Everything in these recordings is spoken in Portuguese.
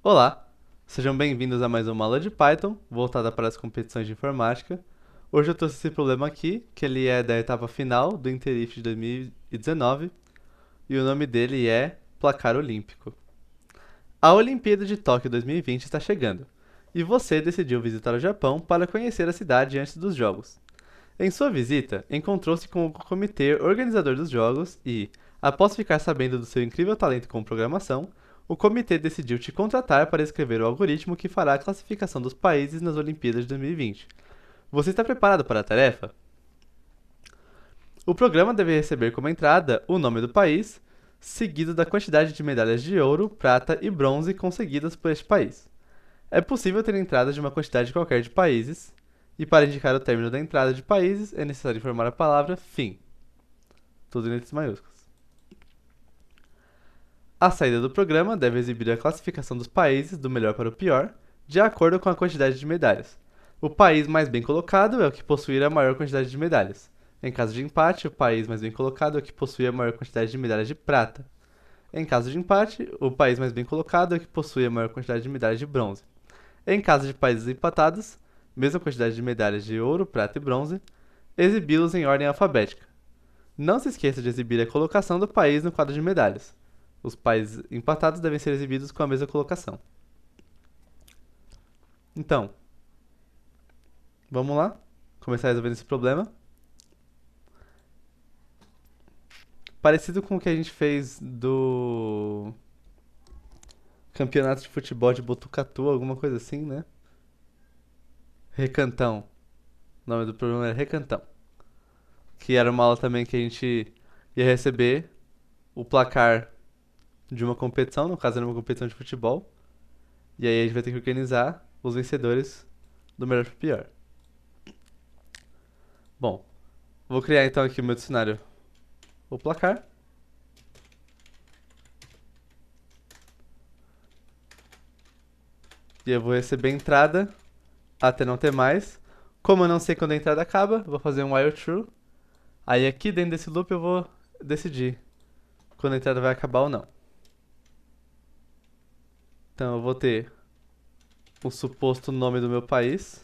Olá, sejam bem-vindos a mais uma aula de Python voltada para as competições de informática. Hoje eu trouxe esse problema aqui, que ele é da etapa final do Interif de 2019 e o nome dele é Placar Olímpico. A Olimpíada de Tóquio 2020 está chegando e você decidiu visitar o Japão para conhecer a cidade antes dos Jogos. Em sua visita, encontrou-se com o comitê organizador dos Jogos e, após ficar sabendo do seu incrível talento com programação, o comitê decidiu te contratar para escrever o algoritmo que fará a classificação dos países nas Olimpíadas de 2020. Você está preparado para a tarefa? O programa deve receber como entrada o nome do país, seguido da quantidade de medalhas de ouro, prata e bronze conseguidas por este país. É possível ter entradas de uma quantidade qualquer de países, e para indicar o término da entrada de países é necessário informar a palavra fim, tudo em letras maiúsculas. A saída do programa deve exibir a classificação dos países do melhor para o pior, de acordo com a quantidade de medalhas. O país mais bem colocado é o que possuir a maior quantidade de medalhas. Em caso de empate, o país mais bem colocado é o que possui a maior quantidade de medalhas de prata. Em caso de empate, o país mais bem colocado é o que possui a maior quantidade de medalhas de bronze. Em caso de países empatados, mesma quantidade de medalhas de ouro, prata e bronze, exibi-los em ordem alfabética. Não se esqueça de exibir a colocação do país no quadro de medalhas. Os países empatados devem ser exibidos com a mesma colocação. Então, vamos lá? Começar resolvendo esse problema. Parecido com o que a gente fez do campeonato de futebol de Botucatu, alguma coisa assim, né? Recantão. O nome do programa era Recantão. Que era uma aula também que a gente ia receber o placar de uma competição, no caso era uma competição de futebol. E aí a gente vai ter que organizar os vencedores do melhor pro pior. Bom, vou criar então aqui o meu dicionário, o placar. E eu vou receber entrada até não ter mais. Como eu não sei quando a entrada acaba, eu vou fazer um while true. Aí aqui dentro desse loop eu vou decidir quando a entrada vai acabar ou não. Então eu vou ter o suposto nome do meu país,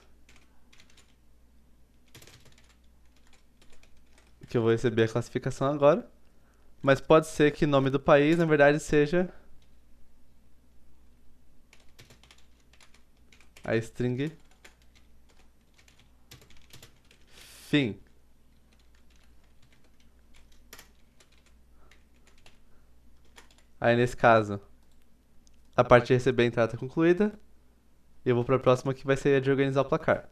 que eu vou receber a classificação agora. Mas pode ser que o nome do país, na verdade, seja a string fim. Aí nesse caso, a parte de receber a entrada está concluída. E eu vou para a próxima que vai ser a de organizar o placar.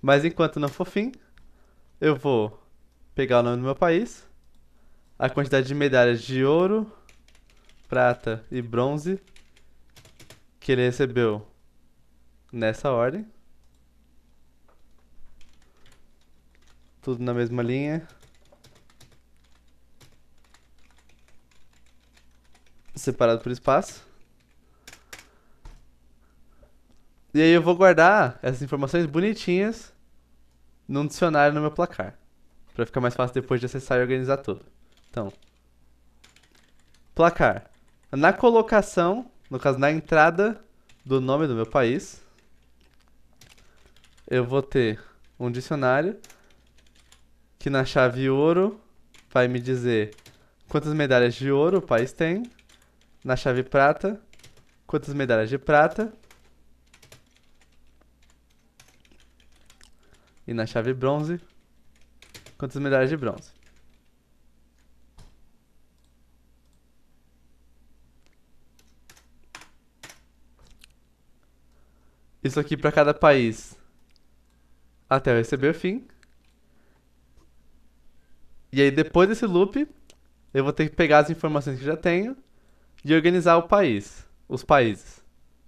Mas enquanto não for fim, eu vou pegar o nome do meu país, a quantidade de medalhas de ouro, prata e bronze que ele recebeu nessa ordem. Tudo na mesma linha. Separado por espaço. E aí eu vou guardar essas informações bonitinhas num dicionário no meu placar. Pra ficar mais fácil depois de acessar e organizar tudo. Então, placar. Na colocação, no caso na entrada do nome do meu país, eu vou ter um dicionário que na chave ouro vai me dizer quantas medalhas de ouro o país tem. Na chave prata, quantas medalhas de prata. E na chave bronze, quantas medalhas de bronze. Isso aqui para cada país até eu receber o fim. E aí depois desse loop, eu vou ter que pegar as informações que já tenho e organizar o país, os países,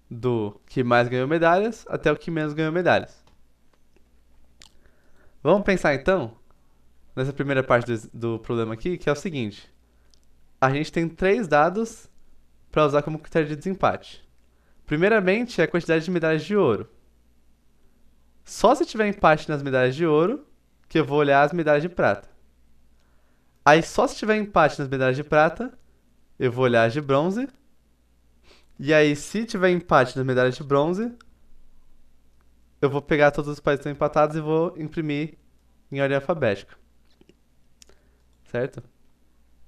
do que mais ganhou medalhas até o que menos ganhou medalhas. Vamos pensar então nessa primeira parte do problema aqui, que é o seguinte: a gente tem três dados para usar como critério de desempate. Primeiramente, é a quantidade de medalhas de ouro. Só se tiver empate nas medalhas de ouro que eu vou olhar as medalhas de prata. Aí só se tiver empate nas medalhas de prata, eu vou olhar as de bronze. E aí, se tiver empate nas medalhas de bronze, eu vou pegar todos os países que estão empatados e vou imprimir em ordem alfabética, certo?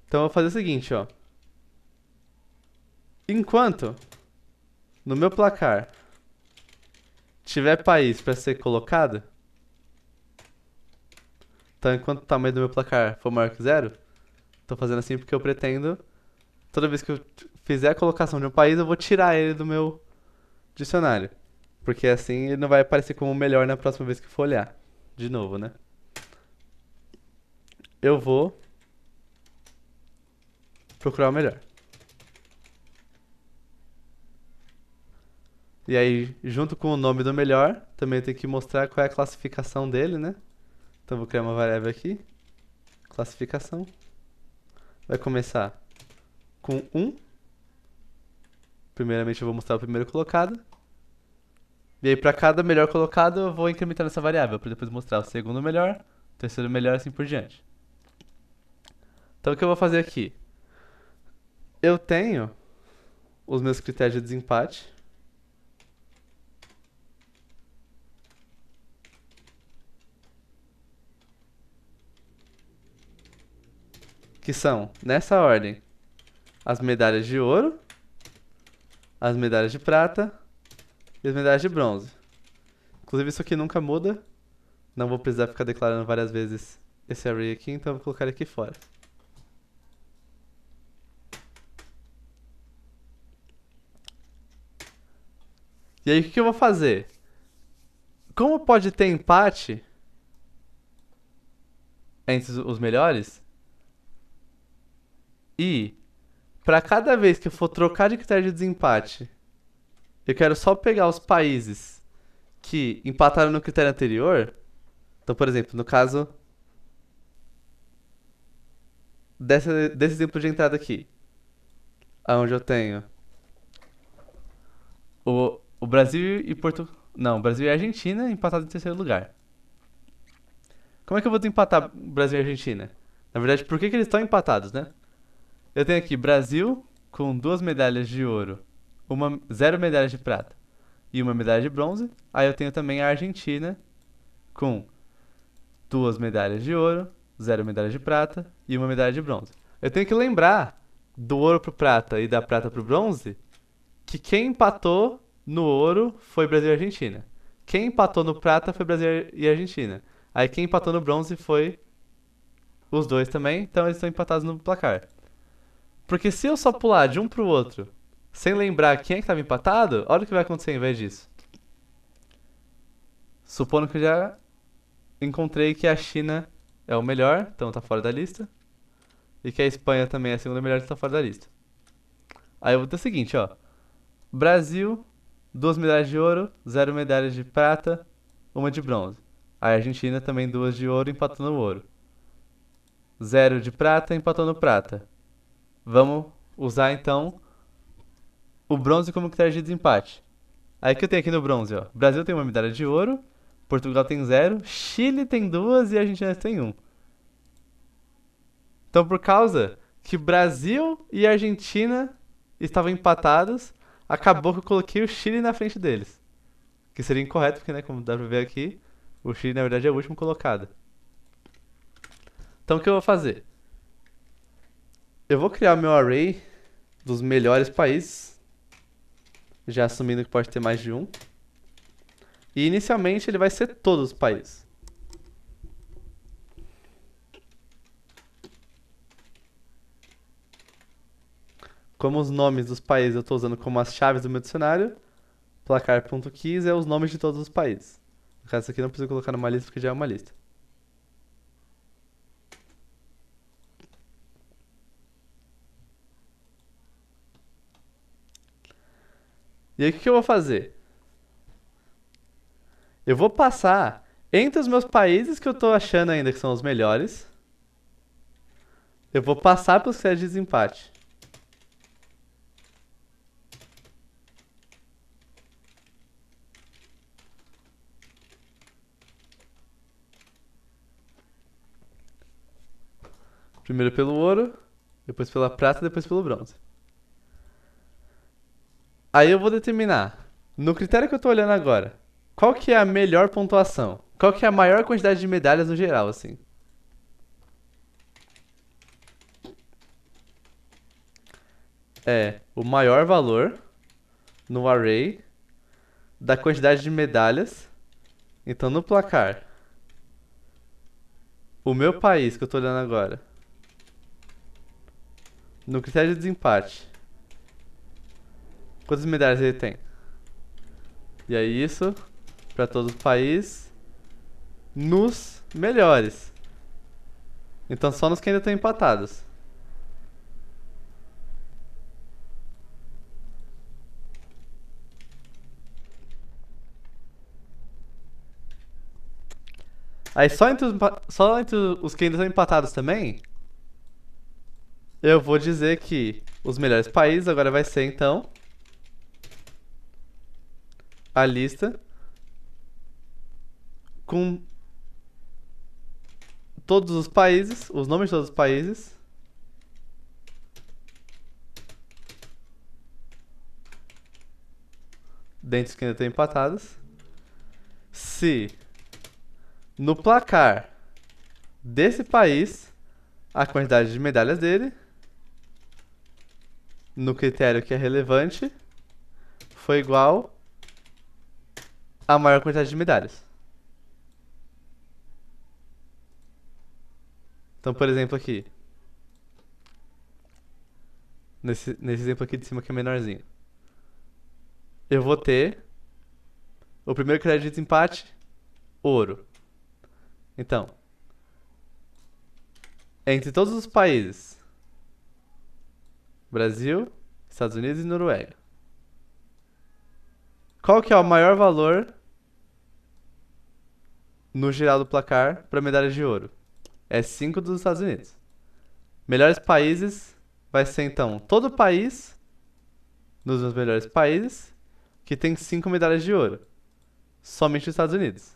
Então eu vou fazer o seguinte, ó. Enquanto no meu placar tiver país para ser colocado, então enquanto o tamanho do meu placar for maior que zero, tô fazendo assim porque eu pretendo, toda vez que eu fizer a colocação de um país, eu vou tirar ele do meu dicionário. Porque assim ele não vai aparecer como o melhor na próxima vez que eu for olhar. De novo, né? Eu vou procurar o melhor. E aí, junto com o nome do melhor, também tem que mostrar qual é a classificação dele, né? Então vou criar uma variável aqui, classificação. Vai começar com 1. Primeiramente eu vou mostrar o primeiro colocado. E aí para cada melhor colocado eu vou incrementando essa variável, para depois mostrar o segundo melhor, o terceiro melhor, assim por diante. Então o que eu vou fazer aqui? Eu tenho os meus critérios de desempate, que são, nessa ordem, as medalhas de ouro, as medalhas de prata e as medalhas de bronze. Inclusive isso aqui nunca muda, não vou precisar ficar declarando várias vezes esse array aqui, então eu vou colocar ele aqui fora. E aí o que eu vou fazer? Como pode ter empate entre os melhores, e para cada vez que eu for trocar de critério de desempate, eu quero só pegar os países que empataram no critério anterior. Então, por exemplo, no caso desse exemplo de entrada aqui, onde eu tenho o Brasil e Portugal. Não, Brasil e Argentina empatados em terceiro lugar. Como é que eu vou desempatar Brasil e Argentina? Na verdade, por que eles estão empatados, né? Eu tenho aqui Brasil com 2 medalhas de ouro, 0 medalhas de prata e 1 medalha de bronze. Aí eu tenho também a Argentina com 2 medalhas de ouro, 0 medalhas de prata e 1 medalha de bronze. Eu tenho que lembrar do ouro pro prata e da prata pro bronze que quem empatou no ouro foi Brasil e Argentina. Quem empatou no prata foi Brasil e Argentina. Aí quem empatou no bronze foi os dois também, então eles estão empatados no placar. Porque se eu só pular de um pro outro, sem lembrar quem é que estava empatado, olha o que vai acontecer em vez disso. Supondo que eu já encontrei que a China é o melhor, então tá fora da lista. E que a Espanha também é a segunda melhor, então tá fora da lista. Aí eu vou ter o seguinte, ó. Brasil, 2 medalhas de ouro, 0 medalhas de prata, 1 de bronze. A Argentina também 2 de ouro, empatou no ouro. 0 de prata, empatou no prata. Vamos usar então o bronze como critério de desempate. Aí que eu tenho aqui no bronze, ó. Brasil tem 1 medalha de ouro, Portugal tem 0, Chile tem 2 e a Argentina tem 1. Então, por causa que Brasil e Argentina estavam empatados, acabou que eu coloquei o Chile na frente deles. Que seria incorreto, porque, né, como dá pra ver aqui, o Chile na verdade é o último colocado. Então, o que eu vou fazer? Eu vou criar o meu array dos melhores países, já assumindo que pode ter mais de um. E inicialmente ele vai ser todos os países. Como os nomes dos países eu estou usando como as chaves do meu dicionário, placar.keys é os nomes de todos os países. No caso, isso aqui não preciso colocar numa lista porque já é uma lista. E aí o que eu vou fazer? Eu vou passar entre os meus países que eu tô achando ainda que são os melhores. Eu vou passar para os critérios de desempate. Primeiro pelo ouro, depois pela prata, depois pelo bronze. Aí eu vou determinar, no critério que eu tô olhando agora, qual que é a melhor pontuação? Qual que é a maior quantidade de medalhas no geral, assim? É o maior valor no array da quantidade de medalhas. Então, no placar, o meu país que eu tô olhando agora, no critério de desempate, quantas medalhas ele tem? E aí isso para todos os países nos melhores. Então só nos que ainda estão empatados. Aí só entre os que ainda estão empatados também, eu vou dizer que os melhores países agora vai ser então a lista com todos os países, os nomes de todos os países, dentre os que ainda estão empatados. Se no placar desse país a quantidade de medalhas dele, no critério que é relevante, foi igual à maior quantidade de medalhas. Então, por exemplo, aqui. Nesse exemplo aqui de cima que é menorzinho. Eu vou ter o primeiro critério de desempate, ouro. Então, entre todos os países, Brasil, Estados Unidos e Noruega, qual que é o maior valor no geral do placar para medalha de ouro? É 5 dos Estados Unidos. Melhores países vai ser então todo país nos meus melhores países que tem 5 medalhas de ouro. Somente os Estados Unidos.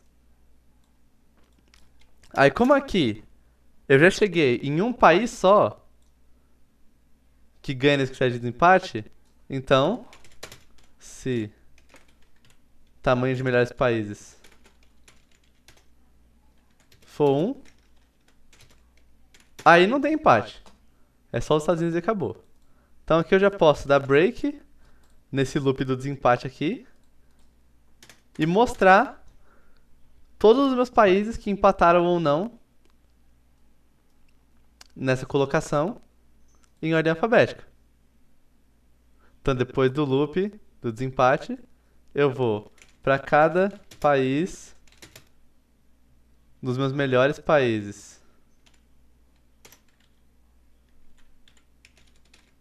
Aí como aqui eu já cheguei em um país só que ganha nesse critério de desempate, então se tamanho de melhores países for 1, aí não tem empate. É só os Estados Unidos e acabou. Então aqui eu já posso dar break nesse loop do desempate aqui e mostrar todos os meus países que empataram ou não nessa colocação em ordem alfabética. Então depois do loop do desempate, eu vou para cada país dos meus melhores países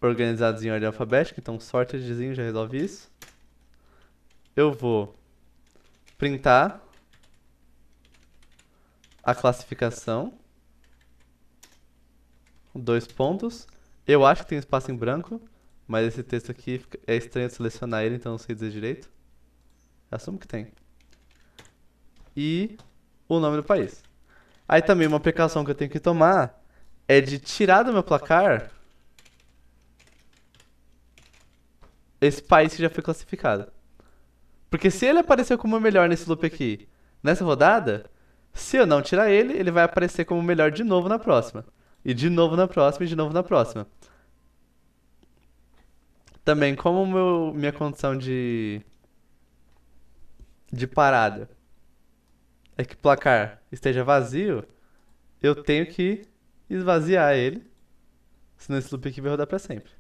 organizados em ordem alfabética, então sortedzinho já resolve isso. Eu vou printar a classificação, 2 pontos. Eu acho que tem espaço em branco, mas esse texto aqui é estranho de selecionar ele, então não sei dizer direito. Assumo que tem. E o nome do país. Aí também uma precaução que eu tenho que tomar é de tirar do meu placar esse país que já foi classificado. Porque se ele apareceu como o melhor nesse loop aqui, nessa rodada, se eu não tirar ele, ele vai aparecer como o melhor de novo na próxima. E de novo na próxima, e de novo na próxima. Também, como minha condição de parada é que o placar esteja vazio, eu tenho que esvaziar ele, senão esse loop aqui vai rodar pra sempre.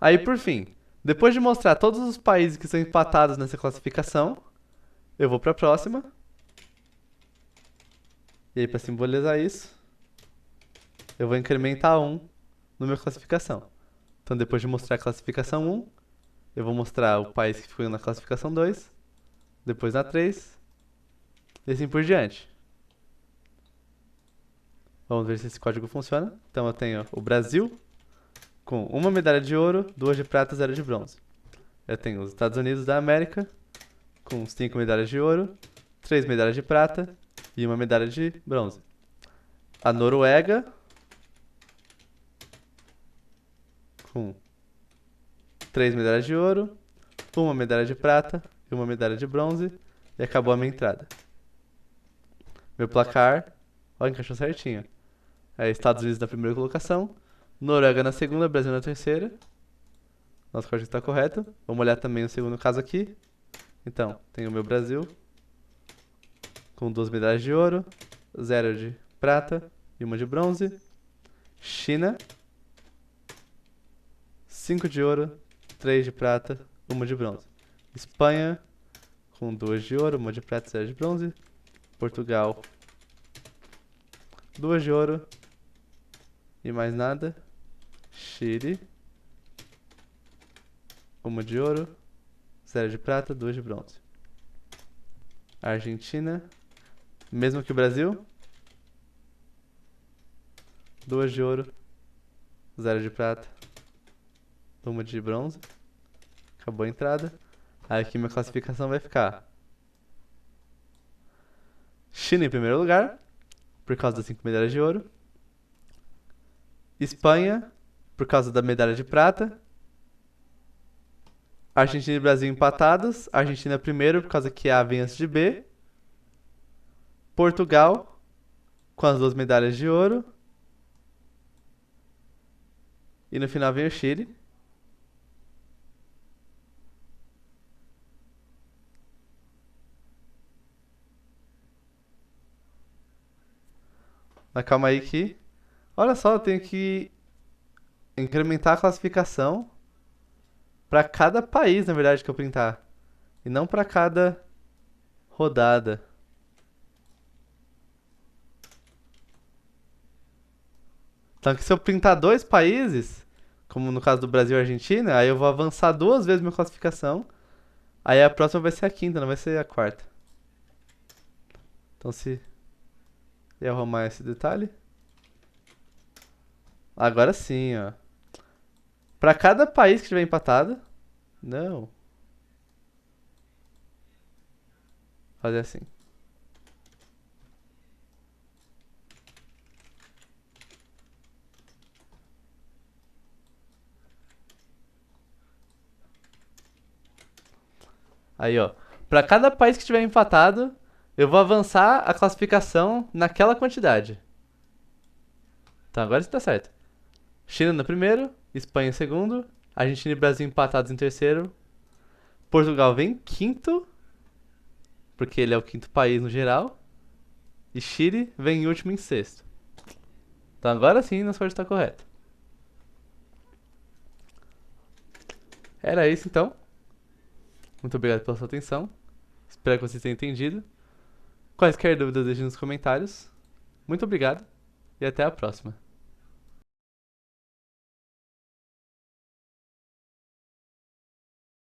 Aí, por fim, depois de mostrar todos os países que são empatados nessa classificação, eu vou pra próxima. E aí, pra simbolizar isso, eu vou incrementar 1 no meu classificação. Então, depois de mostrar a classificação 1, eu vou mostrar o país que ficou na classificação 2, depois na 3, e assim por diante. Vamos ver se esse código funciona. Então eu tenho o Brasil com 1 medalha de ouro, 2 de prata e 0 de bronze. Eu tenho os Estados Unidos da América com 5 medalhas de ouro, 3 medalhas de prata e 1 medalha de bronze. A Noruega com 3 medalhas de ouro, uma medalha de prata e uma medalha de bronze. E acabou a minha entrada. Meu placar, ó, encaixou certinho. É Estados Unidos na primeira colocação, Noruega na segunda, Brasil na terceira. Nosso código está correto. Vamos olhar também o segundo caso aqui. Então, tem o meu Brasil, com 2 medalhas de ouro, 0 de prata e uma de bronze. China, 5 de ouro, 3 de prata, uma de bronze. Espanha, com 2 de ouro, uma de prata e 0 de bronze. Portugal, 2 de ouro e mais nada. Chile, uma de ouro, 0 de prata, 2 de bronze. Argentina, mesmo que o Brasil, 2 de ouro, 0 de prata, uma de bronze. Acabou a entrada. Aí aqui minha classificação vai ficar: China em primeiro lugar, por causa das 5 medalhas de ouro. Espanha, por causa da medalha de prata. Argentina e Brasil empatados. Argentina primeiro, por causa que A vem antes de B. Portugal, com as 2 medalhas de ouro. E no final vem o Chile. Mas calma aí que... Olha só, eu tenho que incrementar a classificação pra cada país, na verdade, que eu printar. E não pra cada rodada. Então que se eu printar 2 países, como no caso do Brasil e Argentina, aí eu vou avançar 2 vezes minha classificação. Aí a próxima vai ser a quinta, não vai ser a quarta. Então se eu arrumar esse detalhe. Agora sim, ó. Pra cada país que tiver empatado. Não. Fazer assim. Aí, ó. Pra cada país que tiver empatado, eu vou avançar a classificação naquela quantidade. Então agora isso tá certo. China no primeiro, Espanha em segundo, Argentina e Brasil empatados em terceiro. Portugal vem em quinto, porque ele é o quinto país no geral. E Chile vem em último em sexto. Então agora sim nosso código está correto. Era isso então. Muito obrigado pela sua atenção. Espero que vocês tenham entendido. Quaisquer dúvidas deixem nos comentários. Muito obrigado e até a próxima.